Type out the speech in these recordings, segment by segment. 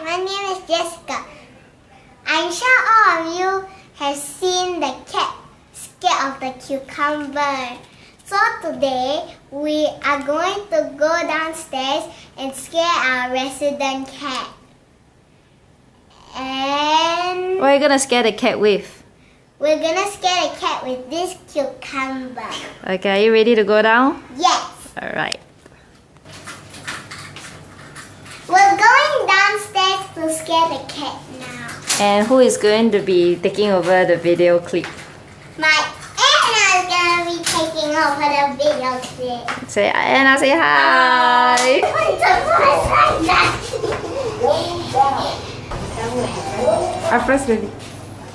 my name is Jessica. I'm sure all of you have seen the cat scared of the cucumber. So today we are going to go downstairs and scare our resident cat. And What are you gonna scare the cat with? we're gonna scare the cat with this cucumber. Okay, are you ready to go down? Yes. Alright. We're going downstairs to scare the cat now. And who is going to be taking over the video clip? My Anna is gonna be taking over the video clip. Say Anna, say hi! Our first baby.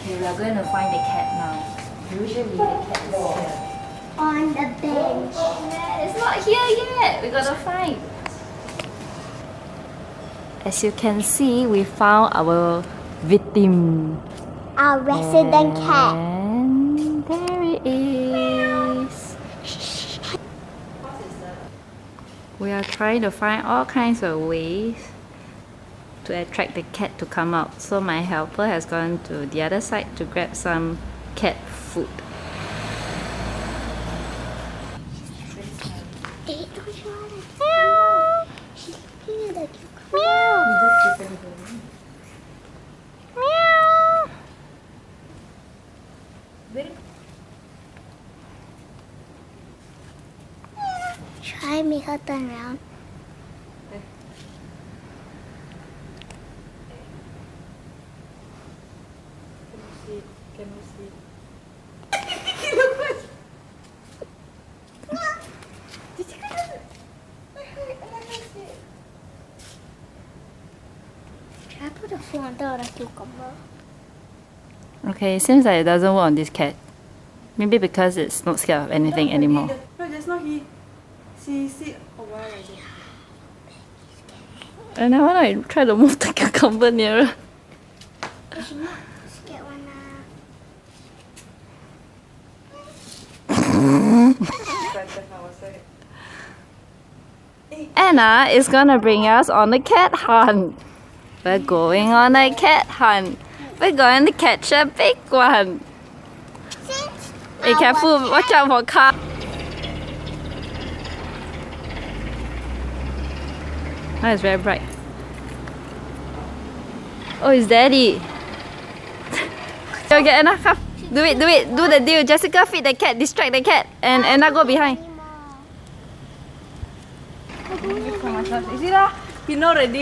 Okay, we are going to find the cat now. Usually the cat is here. On the bench. It's not here yet. We gotta find. As you can see, we found our victim. Our resident cat. And there it is. We are trying to find all kinds of ways to attract the cat to come out. So my helper has gone to the other side to grab some cat food. Try make her turn around. Should I put the food on top of the cucumber? Okay, it seems like it doesn't work on this cat. Maybe because it's not scared of anything anymore. No, just now she sit a while already. And now when I try to move the cucumber nearer. She's not scared one Anna is gonna bring us on a cat hunt. We're going on a cat hunt. We're going to catch a big one. Be careful, watch out for car. Oh, it's very bright. Oh, it's daddy. Okay, Anna, come. Do it. Do the deal. Jessica feed the cat, distract the cat, and Anna go behind. You see lah, he know already.